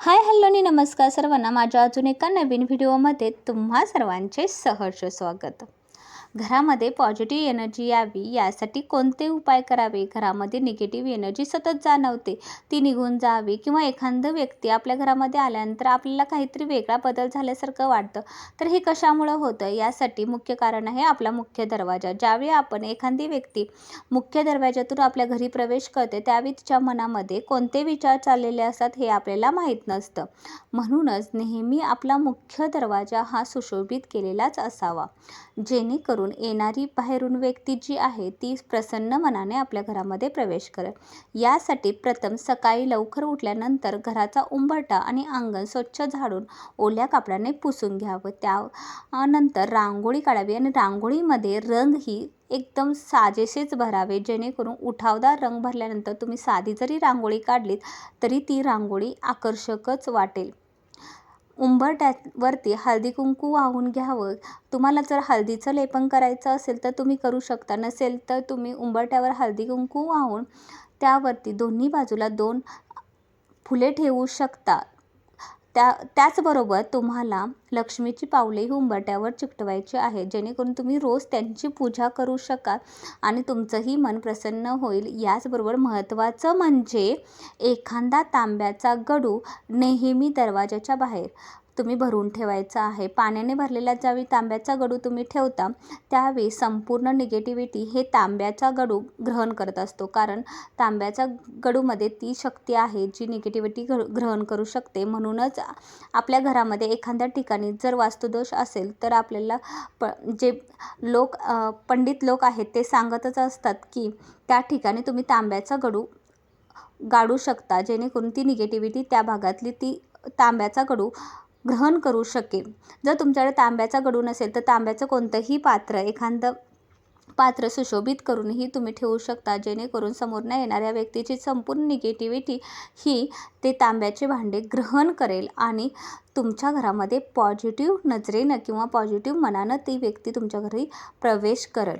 Hi hello आणि नमस्कार सर्वांना. माझ्या अजून एका नवीन व्हिडिओमध्ये तुम्हा सर्वांचे सहर्ष स्वागत. घरामध्ये पॉझिटिव्ह एनर्जी यावी यासाठी कोणते उपाय करावे? घरामध्ये निगेटिव्ह एनर्जी सतत जाणवते, ती निघून जावी किंवा एखादा व्यक्ती आपल्या घरामध्ये आल्यानंतर आपल्याला काहीतरी वेगळा बदल झाल्यासारखं वाटतं, तर हे कशामुळं होतं? यासाठी मुख्य कारण आहे आपला मुख्य दरवाजा. ज्यावेळी आपण एखादी व्यक्ती मुख्य दरवाज्यातून आपल्या घरी प्रवेश करते त्यावेळी तिच्या मनामध्ये कोणते विचार चाललेले असतात हे आपल्याला माहीत नसतं. म्हणूनच नेहमी आपला मुख्य दरवाजा हा सुशोभित केलेलाच असावा, जेणेकरून येणारी बाहेरून व्यक्ती जी आहे ती प्रसन्न मनाने आपल्या घरामध्ये प्रवेश करेल. यासाठी प्रथम सकाळी लवकर उठल्यानंतर घराचा उंबरठा आणि अंगण स्वच्छ झाडून ओल्या कापडाने पुसून घ्यावं. त्यानंतर रांगोळी काढावी आणि रांगोळीमध्ये रंगही एकदम साजेसेच भरावे, जेणेकरून उठावदार रंग भरल्यानंतर तुम्ही साधी जरी रांगोळी काढलीत तरी ती रांगोळी आकर्षकच वाटेल. उंबरठ्यावरती हळदी कुंकू वाहून घ्यावं. तुम्हाला जर हळदीचं लेपन करायचं असेल तर तुम्ही करू शकता, नसेल तर तुम्ही उंबरठ्यावर हळदी कुंकू वाहून त्यावरती दोन्ही बाजूला 2 फुले ठेवू शकता. त्याचबरोबर तुम्हाला लक्ष्मीची पावलेही उंबरठ्यावर चिकटवायची आहे, जेणेकरून तुम्ही रोज त्यांची पूजा करू शकाल आणि तुमचंही मन प्रसन्न होईल. याचबरोबर महत्त्वाचं म्हणजे एखादा तांब्याचा गडू नेहमी दरवाजाच्या बाहेर तुम्ही भरून ठेवायचा आहे. पाण्याने भरलेला ज्यावेळी तांब्याचा गडू तुम्ही ठेवता त्यावेळी संपूर्ण निगेटिव्हिटी हे तांब्याचा गडू ग्रहण करत असतो, कारण तांब्याच्या गडूमध्ये ती शक्ती आहे जी निगेटिव्हिटी ग्रहण करू शकते. म्हणूनच आपल्या घरामध्ये एखाद्या ठिकाणी जर वास्तुदोष असेल तर आपल्याला जे पंडित लोक आहेत ते सांगतच असतात की त्या ठिकाणी तुम्ही तांब्याचा गडू गाडू शकता, जेणेकरून ती निगेटिव्हिटी त्या भागातली ती तांब्याचा गडू ग्रहण करू शकेल. जर तुमच्याकडे तांब्याचा गडू नसेल तर तांब्याचं कोणतंही एखादं पात्र सुशोभित करूनही तुम्ही ठेवू शकता, जेणेकरून समोरनं येणाऱ्या व्यक्तीची संपूर्ण निगेटिव्हिटी ही ते तांब्याचे भांडे ग्रहण करेल आणि तुमच्या घरामध्ये पॉझिटिव्ह नजरेनं किंवा पॉझिटिव्ह मनानं ती व्यक्ती तुमच्या घरी प्रवेश करेल.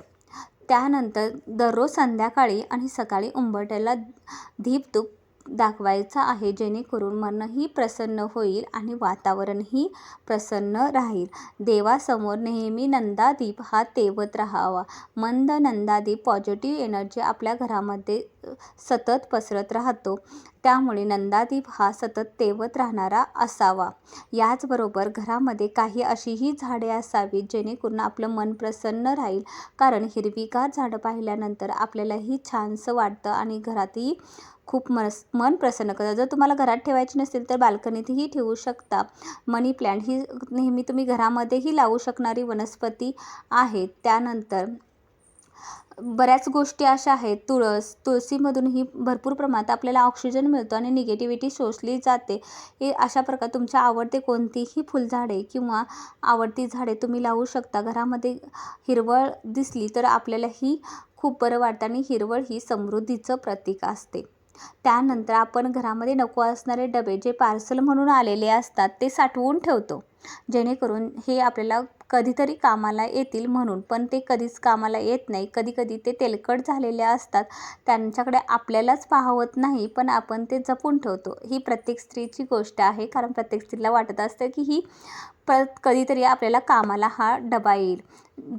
त्यानंतर दररोज संध्याकाळी आणि सकाळी उंबरठ्याला धूप दाखवायचा आहे, जेणेकरून मनही प्रसन्न होईल आणि वातावरणही प्रसन्न राहील. देवासमोर नेहमी नंदादीप हा तेवत राहावा. मंद नंदादीप पॉझिटिव्ह एनर्जी आपल्या घरामध्ये सतत पसरत राहतो, त्यामुळे नंदादीप हा सतत तेवत राहणारा असावा. याचबरोबर घरामध्ये काही अशीही झाडे असावीत जेणेकरून आपलं मन प्रसन्न राहील, कारण हिरवीगार झाडं पाहिल्यानंतर आपल्यालाही छानसं वाटतं आणि घरातही खूप मन प्रसन्न करतं. जर तुम्हाला घरात ठेवायची नसेल तर बाल्कनीतही ठेवू शकता. मनी प्लॅन्ट ही नेहमी तुम्ही घरामध्येही लावू शकणारी वनस्पती आहे. त्यानंतर बऱ्याच गोष्टी अशा आहेत. तुळसीमधूनही भरपूर प्रमाणात आपल्याला ऑक्सिजन मिळतो आणि निगेटिव्हिटी शोषली जाते. हे अशा प्रकारे तुमच्या आवडते कोणतीही फुलझाडे किंवा आवडती झाडे तुम्ही लावू शकता. घरामध्ये हिरवळ दिसली तर आपल्यालाही खूप बरं वाटतं आणि हिरवळ ही समृद्धीचं प्रतीक असते. त्यानंतर आपण घरामध्ये नको असणारे डबे जे पार्सल म्हणून आलेले असतात ते साठवून ठेवतो, जेणेकरून हे आपल्याला कधीतरी कामाला येतील म्हणून, पण ते कधीच कामाला येत नाही. कधीकधी ते तेलकट झालेले असतात, त्यांच्याकडे आपल्यालाच पाहवत नाही, पण आपण ते जपून ठेवतो. ही प्रत्येक स्त्रीची गोष्ट आहे, कारण प्रत्येक स्त्रीला वाटत असतं की ही कधीतरी आपल्याला कामाला हा डबा येईल,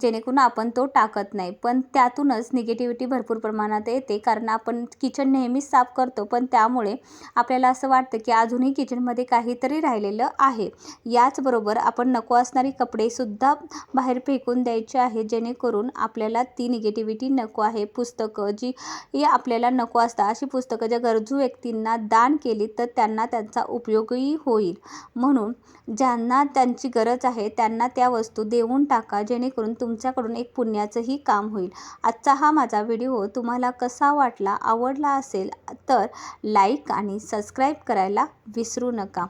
जेणेकरून आपण तो टाकत नाही. पण त्यातूनच निगेटिव्हिटी भरपूर प्रमाणात येते, कारण आपण किचन नेहमीच साफ करतो, पण त्यामुळे आपल्याला असं वाटतं की अजूनही किचनमध्ये काहीतरी राहिलेलं आहे. याचबरोबर आपण नको असणारी कपडेसुद्धा बाहेर फेकून द्यायचे आहे, जेणेकरून आपल्याला ती निगेटिव्हिटी नको आहे. पुस्तकं जी आपल्याला नको असतात अशी पुस्तकं ज्या गरजू व्यक्तींना दान केली तर त्यांना त्यांचा उपयोगही होईल. म्हणून ज्यांना त्यांची गरज आहे त्यांना त्या वस्तू देऊन टाका, जेणेकरून तुमच्याकडून एक पुण्याचंही काम होईल. आजचा हा माझा व्हिडिओ तुम्हाला कसा वाटला? आवडला असेल तर लाईक आणि सबस्क्राईब करायला विसरू नका.